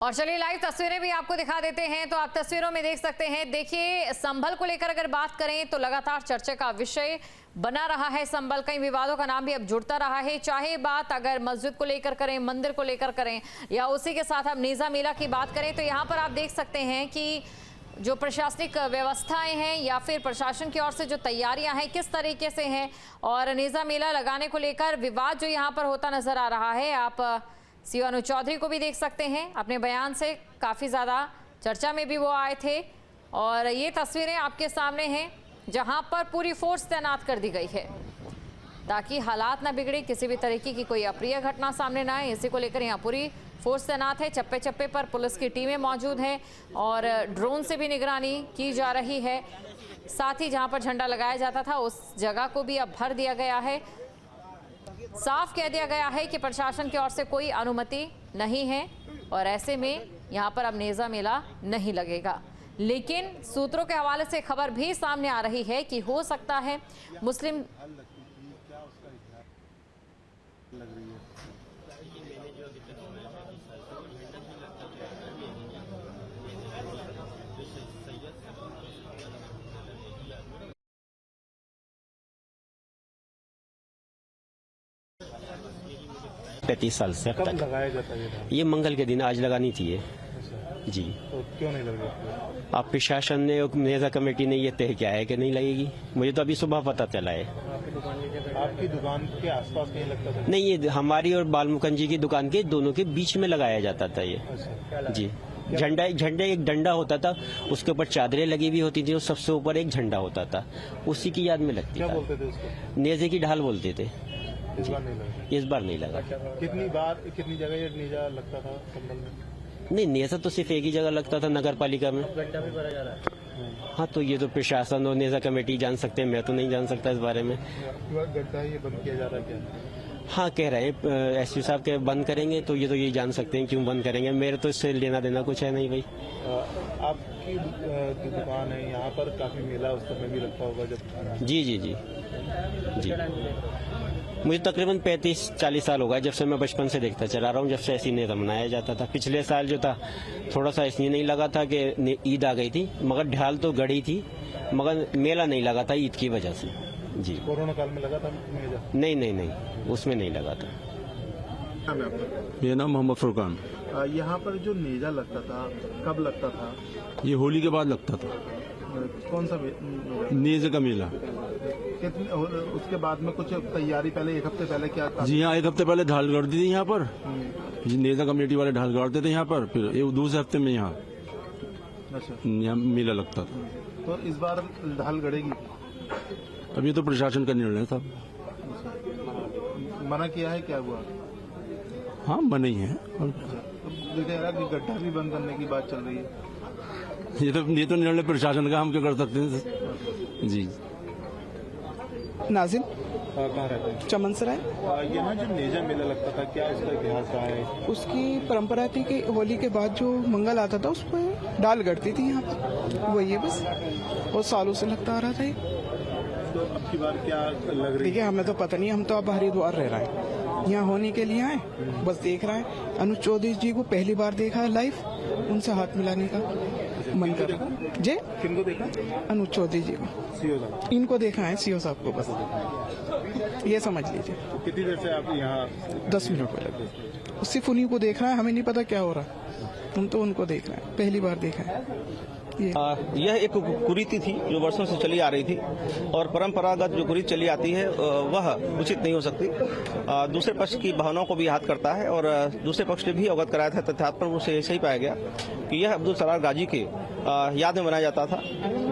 और चलिए लाइव तस्वीरें भी आपको दिखा देते हैं। तो आप तस्वीरों में देख सकते हैं। देखिए, संभल को लेकर अगर बात करें तो लगातार चर्चा का विषय बना रहा है संभल। कई विवादों का नाम भी अब जुड़ता रहा है, चाहे बात अगर मस्जिद को लेकर करें, मंदिर को लेकर करें, या उसी के साथ अब नेज़ा मेला की बात करें। तो यहाँ पर आप देख सकते हैं कि जो प्रशासनिक व्यवस्थाएं हैं या फिर प्रशासन की ओर से जो तैयारियां हैं किस तरीके से हैं, और नेज़ा मेला लगाने को लेकर विवाद जो यहाँ पर होता नजर आ रहा है। आप सीओ अनुज चौधरी को भी देख सकते हैं, अपने बयान से काफ़ी ज़्यादा चर्चा में भी वो आए थे। और ये तस्वीरें आपके सामने हैं जहां पर पूरी फोर्स तैनात कर दी गई है ताकि हालात ना बिगड़े, किसी भी तरीके की कोई अप्रिय घटना सामने ना आए। इसी को लेकर यहाँ पूरी फोर्स तैनात है। चप्पे चप्पे पर पुलिस की टीमें मौजूद हैं और ड्रोन से भी निगरानी की जा रही है। साथ ही जहाँ पर झंडा लगाया जाता था उस जगह को भी अब भर दिया गया है। साफ कह दिया गया है कि प्रशासन की ओर से कोई अनुमति नहीं है और ऐसे में यहाँ पर अब नेज़ा मेला नहीं लगेगा। लेकिन सूत्रों के हवाले से खबर भी सामने आ रही है कि हो सकता है मुस्लिम पैंतीस साल से कब लगाया जाता है ये मंगल के दिन आज लगानी थी ये जी। तो क्यों नहीं लग रहा? अब प्रशासन ने और नेज़ा कमेटी ने ये तय किया है कि नहीं लगेगी। मुझे तो अभी सुबह पता चला है। आपकी दुकान के आसपास कहीं लगता था? नहीं, ये हमारी और बालमुकन जी की दुकान के दोनों के बीच में लगाया जाता था ये जी। झंडा एक डंडा होता था, उसके ऊपर चादरें लगी हुई होती थी और सबसे ऊपर एक झंडा होता था, उसी की याद में लगती क्या था। बोलते थे उसको? नेज़े की ढाल बोलते थे। इस बार नहीं लगा? इस बार नहीं लगा। कितनी जगह ये नेज़ा लगता था संभल में? नहीं, नेज़ा तो सिर्फ एक ही जगह लगता था, नगर पालिका में। गड्ढा भी भरा जा रहा है। हाँ, तो ये तो प्रशासन और नेज़ा कमेटी जान सकते हैं, मैं तो नहीं जान सकता इस बारे में। गड्ढा ये बंद किया जा रहा है क्या? हाँ, कह रहे हैं एसपी साहब के बंद करेंगे, तो ये जान सकते हैं क्यों बंद करेंगे। मेरे तो इससे लेना देना कुछ है नहीं भाई। आपकी जो दुकान है यहाँ पर काफी मेला उस समय भी लगता होगा जब? जी जी जी जी। मुझे तकरीबन 35-40 साल हो गए जब से मैं बचपन से देखता चला रहा हूँ, जब से ऐसी नेज़ा मनाया जाता था। पिछले साल जो था थोड़ा सा इसलिए नहीं लगा था कि ईद आ गई थी, मगर ढाल तो गड़ी थी, मगर मेला नहीं लगा था ईद की वजह से जी। कोरोना काल में लगा था नेज़ा? नहीं, उसमें नहीं लगा था। मेरा नाम मोहम्मद फुरकान। यहाँ पर जो नेज़ा लगता था कब लगता था? ये होली के बाद लगता था कौन सा नेज़े का मेला। उसके बाद में कुछ तैयारी पहले एक हफ्ते पहले क्या? जी हाँ, एक हफ्ते पहले ढाल गाड़ती थी यहाँ पर। जी, नेज़ा कमेटी वाले ढाल गाड़ते थे यहाँ पर, फिर एक दूसरे हफ्ते में यहाँ मेला लगता था। तो इस बार ढाल गड़ेगी? अब ये तो प्रशासन का निर्णय था। मना किया है क्या हुआ? हाँ, बने ही है। तो कह रहा कि गड्ढा भी बंद करने की बात चल रही है। ये तो निर्णय प्रशासन का, हम क्या कर सकते हैं जी। नाजिम कहाँ रहते हैं? चमन सराय। यहाँ जो नेज़ा मेला लगता था क्या उसका इतिहास रहा है? उसकी परंपरा थी कि होली के बाद जो मंगल आता था उस पर डाल गड़ती थी यहाँ पर, वही है बस। और सालों से लगता आ रहा था ये। तो अब की बार क्या लग रही देखिए, है? हमें तो पता नहीं, हम तो अब हरिद्वार रह रहे हैं, यहाँ होने के लिए आए, बस देख रहे हैं। अनुज चौधरी जी को पहली बार देखा लाइव, उनसे हाथ मिलाने का मन कर रहा है। जी, किनको देखा? अनुज चौधरी जी को, सीओ साहब। इनको देखा है, सीओ साहब को, बस ये समझ लीजिए। कितनी देर से आप यहाँ? 10 मिनट पहले। सिर्फ उन्हीं को देख रहा है, हमें नहीं पता क्या हो रहा है, हम तो उनको देख रहे हैं, पहली बार देखा है। यह एक कुरीति थी जो वर्षों से चली आ रही थी, और परंपरागत जो कुरीति चली आती है वह उचित नहीं हो सकती। दूसरे पक्ष की भावनाओं को भी याद करता है, और दूसरे पक्ष ने भी अवगत कराया था तथ्यात पर उसे ऐसा ही पाया गया कि यह अब्दुल सलार गाजी के याद में मनाया जाता था,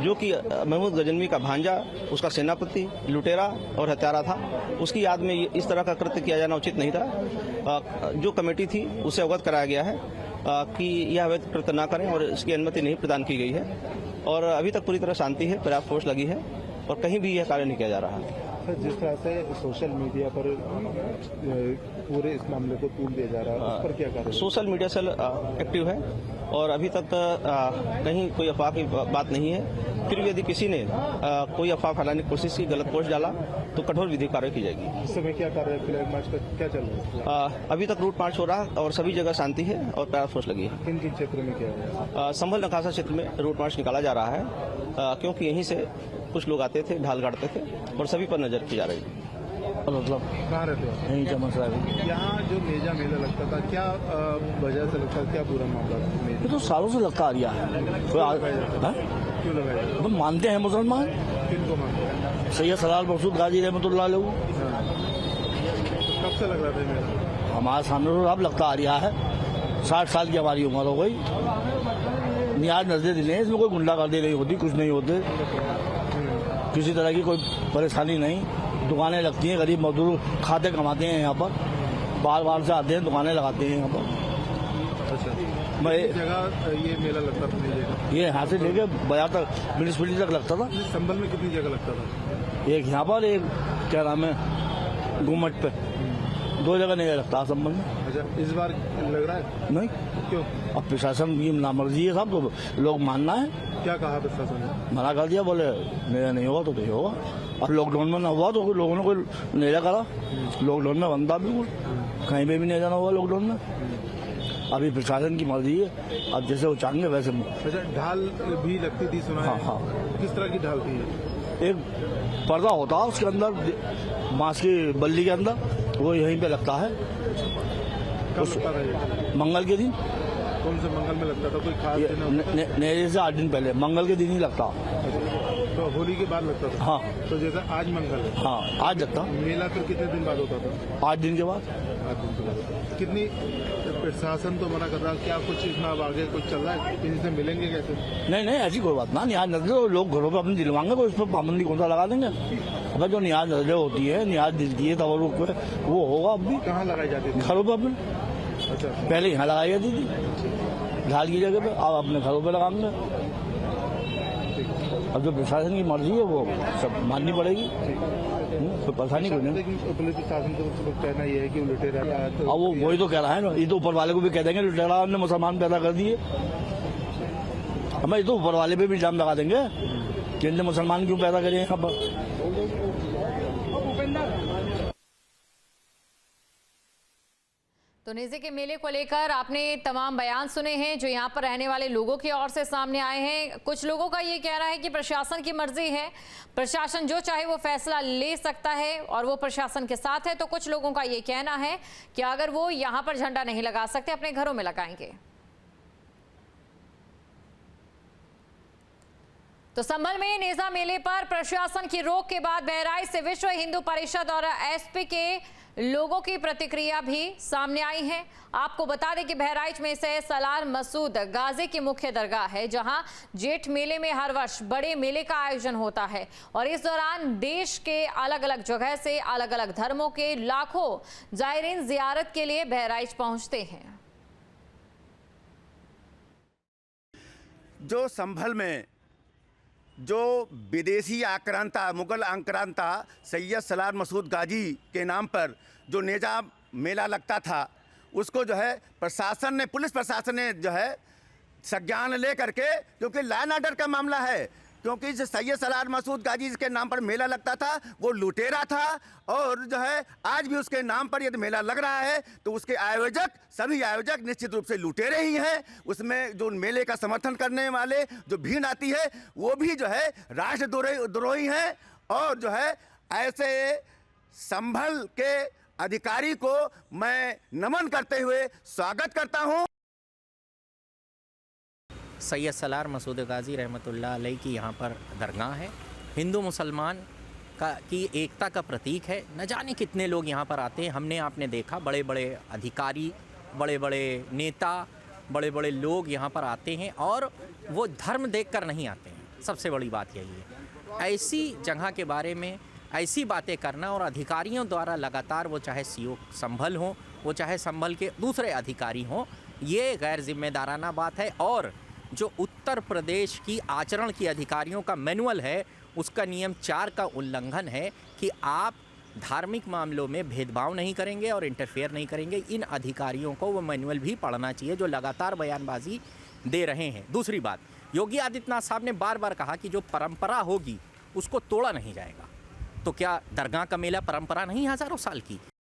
जो कि महमूद गजनवी का भांजा, उसका सेनापति, लुटेरा और हत्यारा था। उसकी याद में इस तरह का कृत्य किया जाना उचित नहीं था। जो कमेटी थी उसे अवगत कराया गया है कि यह अवैध कृत्य न करें, और इसकी अनुमति नहीं प्रदान की गई है। और अभी तक पूरी तरह शांति है, पर्याप्त फोर्स लगी है और कहीं भी यह कार्य नहीं किया जा रहा है। जिस तरह से सोशल मीडिया पर पूरे इस मामले को तूल दिया जा रहा है, उस पर क्या करें? सोशल मीडिया सेल एक्टिव है और अभी तक कहीं कोई अफवाह की बात नहीं है। फिर भी यदि किसी ने कोई अफवाह फैलाने की कोशिश की, गलत पोस्ट डाला, तो कठोर विधिक कार्रवाई की जाएगी। इस समय क्या कार्य फ्लैग मार्च का क्या चल रहा है? अभी तक रूट मार्च हो रहा है और सभी जगह शांति है और पैरा फोर्स लगी है। किन किन क्षेत्रों में क्या है? संभल नकाशा क्षेत्र में रूट मार्च निकाला जा रहा है, क्योंकि यहीं से कुछ लोग आते थे, ढाल गाड़ते थे और सभी पर नजर की जा रही है। मतलब कहाँ रहते हो? यही चमक रहा है। यहाँ जो नेजा मेला लगता था, क्या वजह से लगता था, क्या पूरा मामला था? ये तो सालों से लगता आ रहा है। कोई हाँ? क्यों लगाया? तो मानते हैं मुसलमान, किनको मानते हैं? सैयद सलाल मसूद गाजी रहमतुल्लाह अलैह। हाँ। तो कब से लग रहा था ये मेला? हमारे सामने तो अब लगता आ रहा है। 60 साल की हमारी उम्र हो गई। नियाज नजरे दिले हैं, इसमें कोई गुंडागर्दी नहीं होती, कुछ नहीं होते, किसी तरह की कोई परेशानी नहीं। दुकानें लगती हैं, गरीब मजदूर खाते कमाते हैं यहाँ पर, बार बार से आते हैं, दुकानें लगाते हैं यहाँ पर। अच्छा, मैं जगह ये मेला लगता था अपनी जगह? ये यहाँ से लेके बाजार तक, म्यूनिसिपलिटी तक लगता था। संभल में कितनी जगह लगता था? एक यहाँ पर, एक क्या नाम है घूमट पे, 2 जगह नहीं लगता संबंध में। अच्छा, इस बार लग रहा है? नहीं, क्यों? अब प्रशासन की नामर्जी है साहब, तो लोग मानना है। क्या कहा प्रशासन ने? मना कर दिया, बोले मेरा नहीं होगा तो नहीं होगा। अब लॉकडाउन में ना हुआ तो लोगों ने कोई नेजा करा, लॉकडाउन में बनता बिल्कुल, कहीं पे भी नहीं जाना हुआ लॉकडाउन में। अभी प्रशासन की मर्जी है, अब जैसे वो चाहेंगे वैसे। अच्छा, ढाल भी लगती थी सुना है? हाँ। किस तरह की ढाल थी? एक पर्दा होता है उसके अंदर, मांस की बल्ली के अंदर, वो यहीं पे लगता है। कब लगता था ये? मंगल के दिन। कौन से मंगल में लगता था? कोई खास दिन होता था? नेजे से 8 दिन पहले, मंगल के दिन ही लगता। तो होली के बाद लगता था? हाँ। तो जैसे आज मंगल है, हाँ, आज लगता। मेला फिर कितने दिन बाद होता था? 8 दिन के बाद। 8 दिन के बाद। कितनी प्रशासन तो मना कर रहा है, क्या कुछ इतना आगे कुछ चल रहा है? किसी से मिलेंगे कैसे? नहीं नहीं, ऐसी कोई बात ना। नियाज नजरें लोग घरों पे अपने दिलवाएंगे, कोई इस पर पाबंदी कौन सा लगा देंगे? अब जो नियाज नजरें होती है, नियाज दिलती है, तवरुक पे, वो होगा। अब भी कहाँ लगाई जाती थी? घरों पे अपने, अच्छा, पहले यहाँ लगाई जाती थी ढाल की जगह पे, अब अपने घरों पे लगाएंगे। अब जो प्रशासन की मर्जी है वो सब माननी पड़ेगी, तो परेशानी कोई नहीं। लेकिन पुलिस प्रशासन को कहना ये है कि लुटेरा है, तो अब वो वही तो कह रहा है ना, ये तो ऊपर वाले को भी कह देंगे लुटेरा ने मुसलमान पैदा कर दिए। हम ये तो ऊपर वाले पे भी इल्जाम लगा देंगे कि इनने मुसलमान क्यों पैदा करे यहाँ पर। तो नेज़े के मेले को लेकर आपने तमाम बयान सुने हैं जो यहाँ पर रहने वाले लोगों की ओर से सामने आए हैं। कुछ लोगों का ये कहना है कि प्रशासन की मर्जी है, प्रशासन जो चाहे वो फैसला ले सकता है और वो प्रशासन के साथ है। तो कुछ लोगों का ये कहना है कि अगर वो यहाँ पर झंडा नहीं लगा सकते, अपने घरों में लगाएंगे। तो संभल में नेज़ा मेले पर प्रशासन की रोक के बाद बहराइच से विश्व हिंदू परिषद और एसपी के लोगों की प्रतिक्रिया भी सामने आई है। आपको बता दें कि बहराइच में सैयद सलार मसूद गाजी की मुख्य दरगाह है, जहां जेठ मेले में हर वर्ष बड़े मेले का आयोजन होता है और इस दौरान देश के अलग अलग जगह से अलग अलग धर्मों के लाखों जायरीन जियारत के लिए बहराइच पहुंचते हैं। जो संभल में जो विदेशी आक्रांता, मुगल आक्रांता सैयद सलार मसूद गाजी के नाम पर जो नेजा मेला लगता था, उसको जो है प्रशासन ने, पुलिस प्रशासन ने जो है संज्ञान ले करके, क्योंकि लॉ एंड ऑर्डर का मामला है, क्योंकि जो सैयद सलार मसूद गाजी के नाम पर मेला लगता था वो लुटेरा था और जो है आज भी उसके नाम पर यदि मेला लग रहा है तो उसके आयोजक, सभी आयोजक निश्चित रूप से लुटेरे ही हैं। उसमें जो मेले का समर्थन करने वाले जो भीड़ आती है वो भी जो है राष्ट्रद्रोही हैं और जो है ऐसे संभल के अधिकारी को मैं नमन करते हुए स्वागत करता हूं। सैयद सलार मसूद गाजी रहमतुल्लाह अलैह की यहाँ पर दरगाह है, हिंदू मुसलमान की एकता का प्रतीक है। न जाने कितने लोग यहाँ पर आते हैं। हमने आपने देखा बड़े बड़े अधिकारी, बड़े बड़े नेता, बड़े बड़े लोग यहाँ पर आते हैं और वो धर्म देखकर नहीं आते हैं। सबसे बड़ी बात यही है। ऐसी जगह के बारे में ऐसी बातें करना और अधिकारियों द्वारा लगातार, वो चाहे सीओ संभल हो, वो चाहे संभल के दूसरे अधिकारी हों, ये गैर जिम्मेदाराना बात है। और जो उत्तर प्रदेश की आचरण की अधिकारियों का मैनुअल है, उसका नियम 4 का उल्लंघन है कि आप धार्मिक मामलों में भेदभाव नहीं करेंगे और इंटरफेयर नहीं करेंगे। इन अधिकारियों को वो मैनुअल भी पढ़ना चाहिए जो लगातार बयानबाजी दे रहे हैं। दूसरी बात, योगी आदित्यनाथ साहब ने बार बार कहा कि जो परंपरा होगी उसको तोड़ा नहीं जाएगा। तो क्या दरगाह का मेला परंपरा नहीं हज़ारों साल की?